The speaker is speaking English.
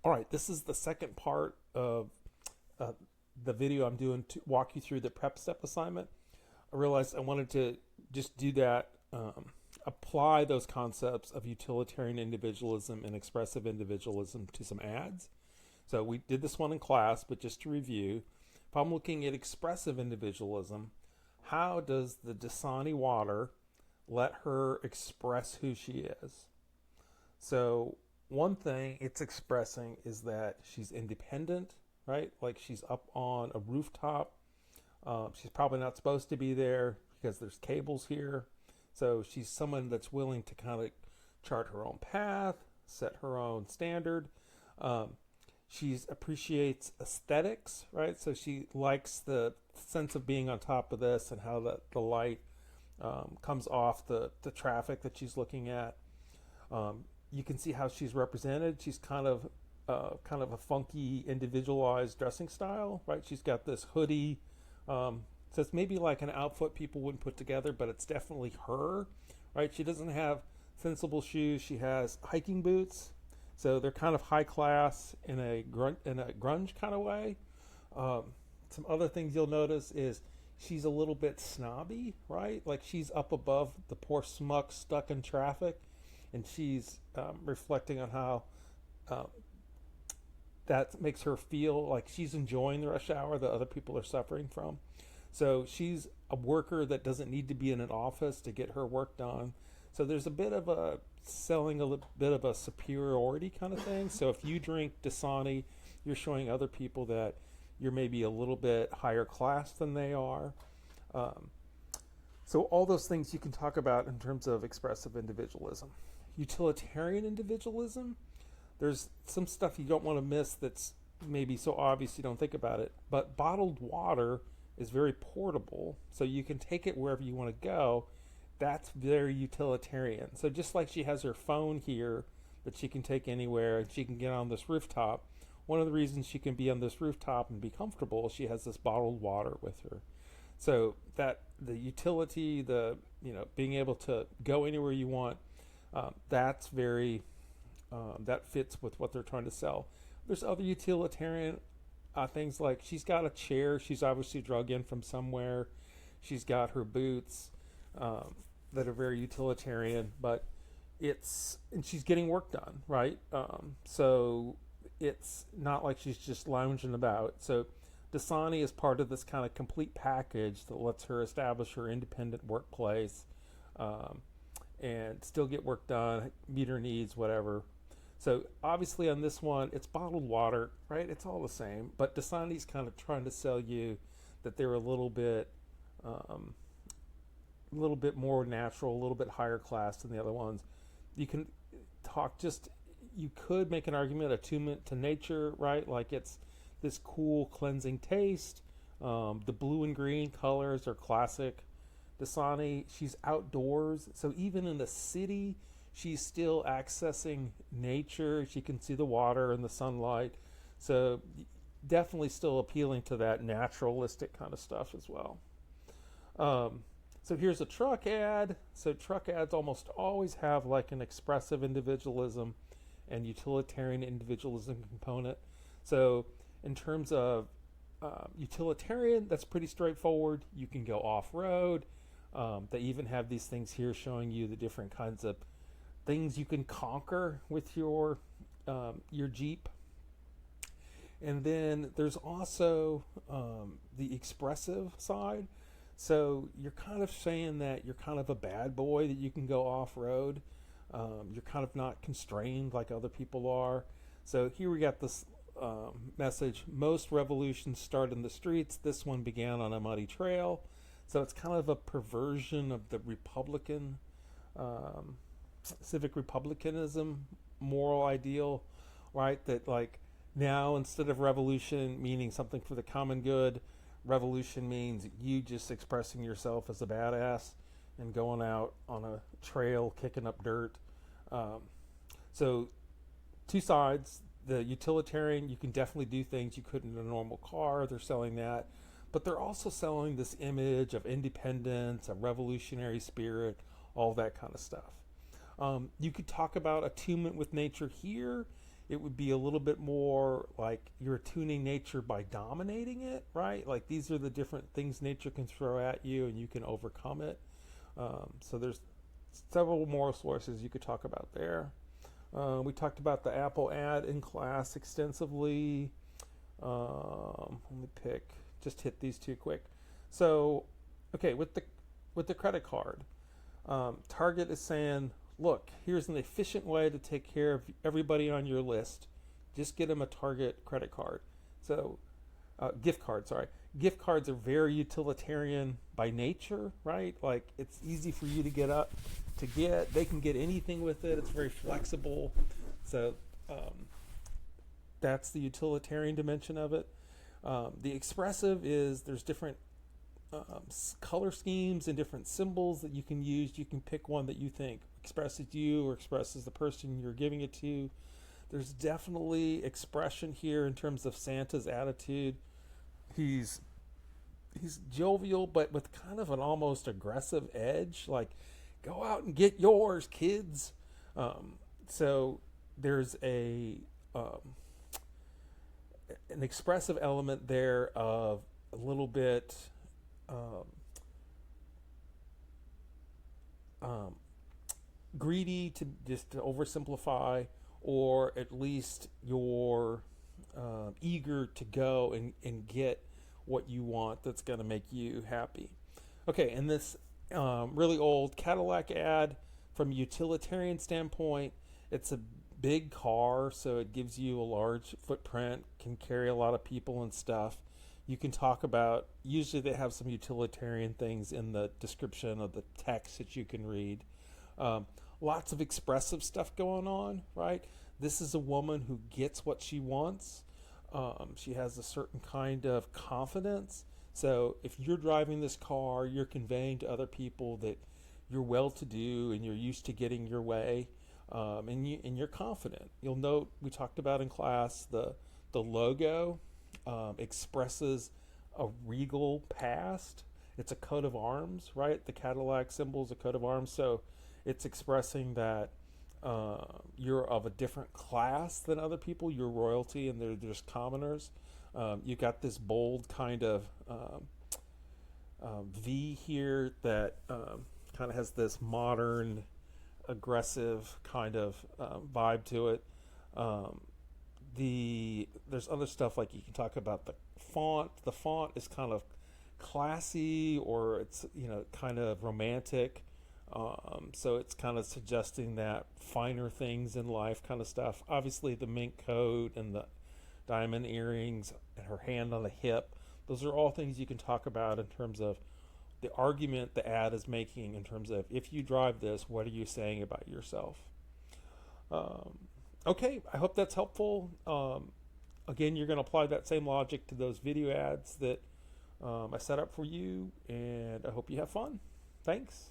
All right, this is the second part of uh, the video I'm doing to walk you through the prep step assignment. I realized I wanted to just do that, apply those concepts of utilitarian individualism and expressive individualism to some ads. So we did this one in class, but just to review, if I'm looking at expressive individualism, how does the Dasani water let her express who she is? So one thing it's expressing is that she's independent, right? Like she's up on a rooftop. She's probably not supposed to be there because there's cables here. So she's someone that's willing to kind of chart her own path, set her own standard. Um, she appreciates aesthetics, right? So she likes the sense of being on top of this and how the light comes off the traffic that she's looking at. You can see how she's represented. She's kind of a funky, individualized dressing style, right? She's got this hoodie. So it's maybe like an outfit people wouldn't put together, but it's definitely her, right? She doesn't have sensible shoes. She has hiking boots, so they're kind of high class in a grunge kind of way. Um, some other things you'll notice is she's a little bit snobby, right? Like she's up above the poor smuck stuck in traffic, and she's reflecting on how uh, that makes her feel like she's enjoying the rush hour that other people are suffering from. So she's a worker that doesn't need to be in an office to get her work done. So there's a bit of a selling a little bit of a superiority kind of thing. So if you drink Dasani, you're showing other people that you're maybe a little bit higher class than they are. Um, so all those things you can talk about in terms of expressive individualism. Utilitarian individualism, there's some stuff you don't want to miss that's maybe so obvious you don't think about it. But bottled water is very portable, so you can take it wherever you want to go. That's very utilitarian. So just like she has her phone here that she can take anywhere and she can get on this rooftop, one of the reasons she can be on this rooftop and be comfortable is she has this bottled water with her. So that the utility, the being able to go anywhere you want, that's very that fits with what they're trying to sell. There's other utilitarian things like she's got a chair. She's obviously drug in from somewhere. She's got her boots that are very utilitarian, but and she's getting work done, right? So it's not like she's just lounging about. So Dasani is part of this kind of complete package that lets her establish her independent workplace um, and still get work done, meet her needs, whatever. So obviously on this one, it's bottled water, right? It's all the same. But Dasani's kind of trying to sell you that they're um, a little bit more natural, a little bit higher class than the other ones. You can talk just, you could make an argument attunement to nature, right? Like it's this cool cleansing taste. The blue and green colors are classic Dasani. She's outdoors, so even in the city, she's still accessing nature. She can see the water and the sunlight. So definitely still appealing to that naturalistic kind of stuff as well. Um, so here's a truck ad. So truck ads almost always have like an expressive individualism and utilitarian individualism component. So in terms of utilitarian, that's pretty straightforward. You can go off road. They even have these things here showing you the different kinds of things you can conquer with your Jeep. And then there's also the expressive side. So you're kind of saying that you're kind of a bad boy, that you can go off road. You're kind of not constrained like other people are. So here we got this message: most revolutions start in the streets. This one began on a muddy trail. So it's kind of a perversion of the Republican, um, civic republicanism moral ideal, right? That like now instead of revolution meaning something for the common good, revolution means you just expressing yourself as a badass and going out on a trail kicking up dirt. Um, so two sides. The utilitarian, you can definitely do things you couldn't in a normal car. They're selling that. But they're also selling this image of independence, a revolutionary spirit, all that kind of stuff. You could talk about attunement with nature here it would be a little bit more like you're tuning nature by dominating it, right? Like these are the different things nature can throw at you and you can overcome it. So there's several more sources you could talk about there. We talked about the Apple ad in class extensively. Let me just hit these two quick. So, okay, with the credit card, Target is saying, look, here's an efficient way to take care of everybody on your list. Just get them a Target credit card. So, gift card, sorry. Gift cards are very utilitarian by nature, right? Like it's easy for you to get. They can get anything with it. It's very flexible. So that's the utilitarian dimension of it. The expressive is there's different color schemes and different symbols that you can use. You can pick one that you think expresses you or expresses the person you're giving it to. There's definitely expression here in terms of Santa's attitude. He's jovial, but with kind of an almost aggressive edge. Like, go out and get yours, kids. So there's an expressive element there of a little bit greedy to oversimplify, or at least you're eager to go and get what you want that's going to make you happy. Okay, and this really old Cadillac ad, from a utilitarian standpoint, it's a big car, so it gives you a large footprint, can carry a lot of people and stuff. You can talk about, usually they have some utilitarian things in the description of the text that you can read. Lots of expressive stuff going on, right? This is a woman who gets what she wants. She has a certain kind of confidence. So if you're driving this car, you're conveying to other people that you're well-to-do and you're used to getting your way, and you're confident. You'll note we talked about in class the logo expresses a regal past. It's a coat of arms, right? The Cadillac symbol is a coat of arms, so it's expressing that you're of a different class than other people. You're royalty, and they're just commoners. You got this bold kind of V here that kind of has this modern, aggressive kind of vibe to it. There's other stuff, like you can talk about the font. The font is kind of classy, or it's kind of romantic. So it's kind of suggesting that finer things in life kind of stuff. Obviously the mink coat and the diamond earrings and her hand on the hip, those are all things you can talk about in terms of the argument the ad is making, in terms of, if you drive this, what are you saying about yourself? Okay, I hope that's helpful. Again, you're going to apply that same logic to those video ads that I set up for you, and I hope you have fun. Thanks.